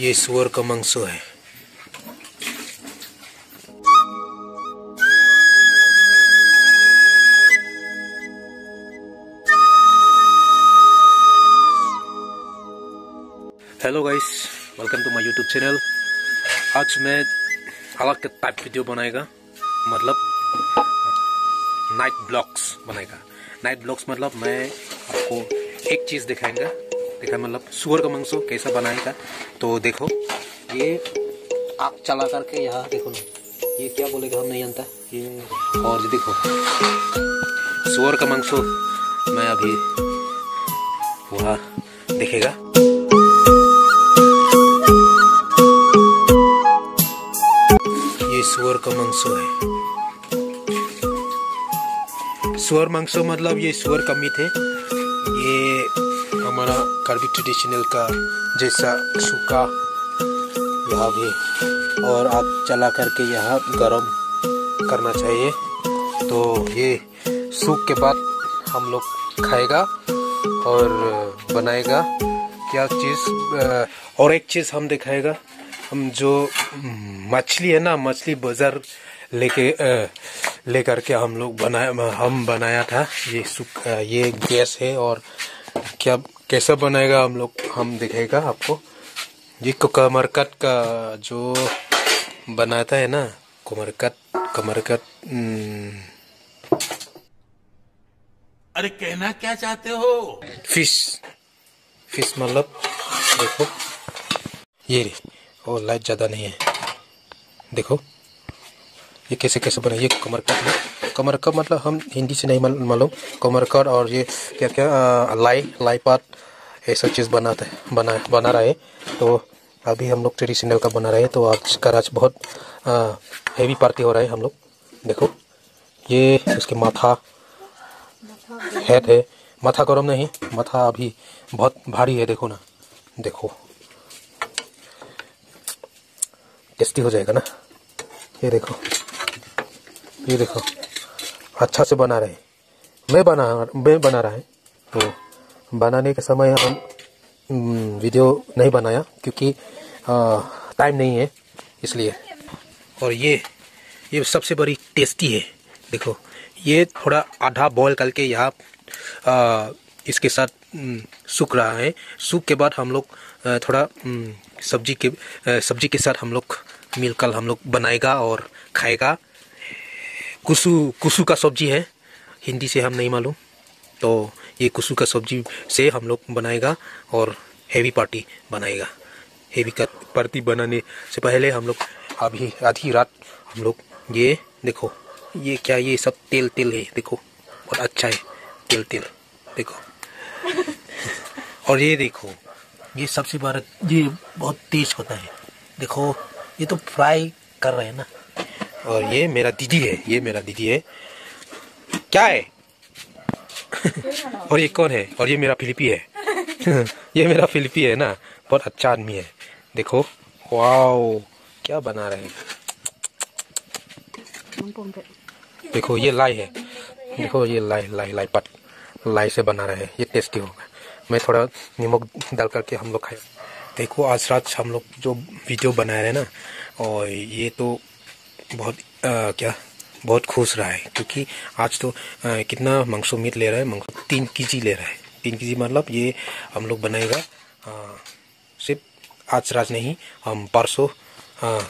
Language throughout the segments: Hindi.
ये सुअर का मांस है। Hello guys, welcome to my YouTube channel. आज मैं अलग के टाइप वीडियो बनाएगा, मतलब नाइट ब्लॉग्स बनाएगा। नाइट ब्लॉग्स मतलब मैं आपको एक चीज़ दिखाएगा, मतलब सुअर का मांस कैसा बनाएगा। तो देखो, ये आग चला करके यहाँ देखो ना, ये क्या बोलेगा हम नहीं जानता ये। और देखो सुअर का मांस मैं अभी वहाँ देखेगा। सुअर का मांस है। सुअर मांस मतलब ये सुअर का मीट है। ये हमारा कार्बी ट्रेडिशनल का जैसा सूखा यहाँ भी, और आग चला करके यहाँ गरम करना चाहिए। तो ये सूख के बाद हम लोग खाएगा और बनाएगा क्या चीज़। और एक चीज़ हम दिखाएगा, हम जो मछली है ना, मछली बाजार लेकर के हम लोग बनाया था। ये गैस है और क्या कैसा बनाएगा हम दिखाएगा आपको। ये कमरकट का जो बनाता है ना, कमरकट। अरे कहना क्या चाहते हो? फिश मतलब देखो ये, और लाइट ज़्यादा नहीं है, देखो ये कैसे बना। ये कमरकट मतलब हम हिंदी से नहीं मालूम। कमरकट और ये क्या लाई पात ऐसा चीज़ बना रहा है। तो अभी हम लोग ट्रेडिशनल का बना रहे हैं। तो आज बहुत हेवी पार्टी हो रहा है हम लोग। देखो ये उसके माथा हेड है, माथा गरम नहीं, माथा अभी बहुत भारी है। देखो ना, देखो टेस्टी हो जाएगा ना। ये देखो अच्छा से बना रहे। मैं बना रहा है। तो बनाने के समय हम वीडियो नहीं बनाया क्योंकि टाइम नहीं है, इसलिए। और ये सबसे बड़ी टेस्टी है। देखो ये थोड़ा आधा बॉयल करके यहाँ इसके साथ सूख रहा है। सूख के बाद हम लोग थोड़ा सब्जी के साथ हम लोग मिलकर हम लोग बनाएगा और खाएगा। कुसु का सब्जी है, हिंदी से हम नहीं मालूम। तो ये कुसु का सब्जी से हम लोग बनाएगा और हेवी पार्टी बनाएगा। हेवी पार्टी बनाने से पहले हम लोग अभी आधी रात हम लोग ये देखो, ये क्या, ये सब तेल है। देखो बहुत अच्छा है तेल देखो। और ये देखो, ये सबसे बड़ा, ये बहुत तेज होता है। देखो ये तो फ्राई कर रहे हैं ना। और ये मेरा दीदी है, क्या है? और ये कौन है? और ये मेरा फिलिपी है। ये मेरा फिलिपी है ना, बहुत अच्छा आदमी है। देखो वाओ क्या बना रहे हैं। देखो ये लाई है, देखो ये लाई से बना रहे हैं। ये टेस्टी होगा। मैं थोड़ा नमक डाल करके हम लोग खाए। देखो आज रात हम लोग जो वीडियो बना रहे हैं ना, और ये तो बहुत खुश रहा है क्योंकि आज तो कितना मांसो मीट ले रहा है। 3 kg ले रहा है। 3 kg मतलब ये हम लोग बनाएगा सिर्फ आज रात नहीं, हम परसों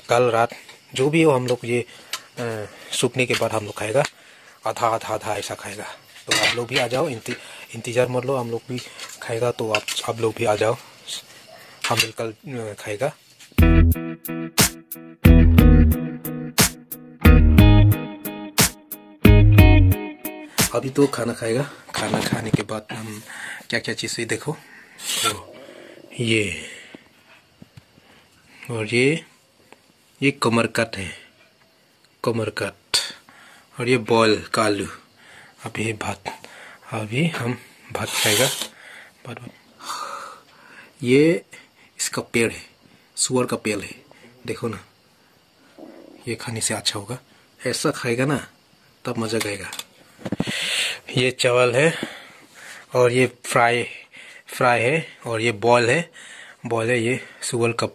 कल रात जो भी हो हम लोग ये सूखने के बाद हम लोग खाएगा। आधा ऐसा खाएगा। तो आप लोग भी आ जाओ, इंतज़ार मत लो, हम लोग भी खाएगा। तो आप लोग भी आ जाओ, हम मिलकर खाएगा। अभी तो खाना खाएगा। खाना खाने के बाद हम क्या चीज़ है देखो। तो ये और ये कमरकट है, और ये बॉयल का आलू। अभी हम भात खाएगा। ये इसका पेड़ है, सुअर का पेड़ है। देखो ना, ये खाने से अच्छा होगा। ऐसा खाएगा ना तब मजा आएगा। ये चावल है और ये फ्राई है और ये बॉयल है। ये सुअर का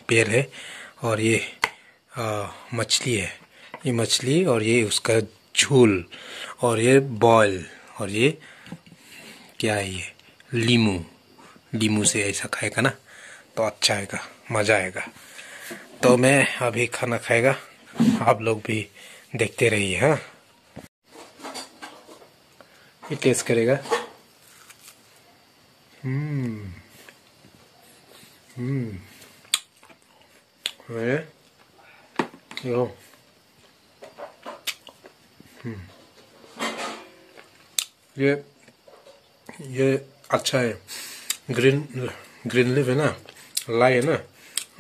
पैर है और ये मछली है। ये मछली और ये उसका झोल और ये बॉयल और ये क्या है, ये लीमू से ऐसा खाएगा ना तो अच्छा आएगा, मज़ा आएगा। तो मैं अभी खाना खाएगा, आप लोग भी देखते रहिए। हाँ, ये टेस्ट करेगा। ये अच्छा है। ग्रीन लीफ है ना, लाई है ना,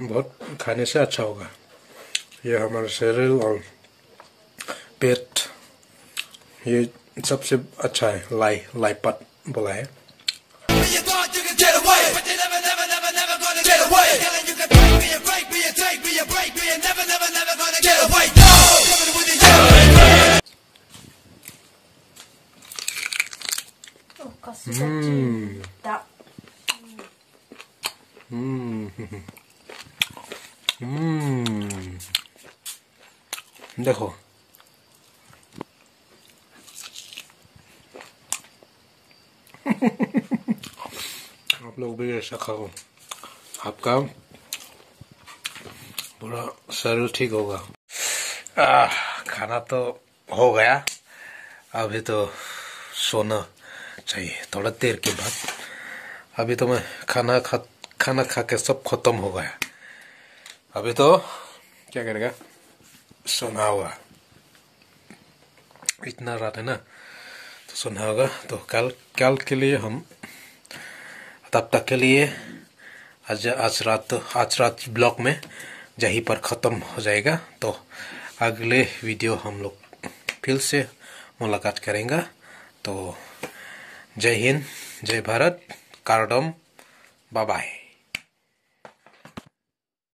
बहुत खाने से अच्छा होगा। ये हमारे शरीर और पेट, ये सबसे अच्छा है। लाई पत बोला है। देखो आप लोग भी ऐसा खाओ, आपका पूरा शरीर ठीक होगा। खाना तो हो गया, अभी तो सोना चाहिए थोड़ा देर के बाद। अभी तो मैं खाना खा के सब खत्म हो गया। अभी तो क्या करेगा, सोना होगा। इतना रात है ना तो सोना होगा। तो कल के लिए हम तब तक के लिए आज रात ब्लॉग में यहीं पर ख़त्म हो जाएगा। तो अगले वीडियो हम लोग फिर से मुलाकात करेंगे। तो जय हिंद, जय भारत, कारडम, बाय बाय।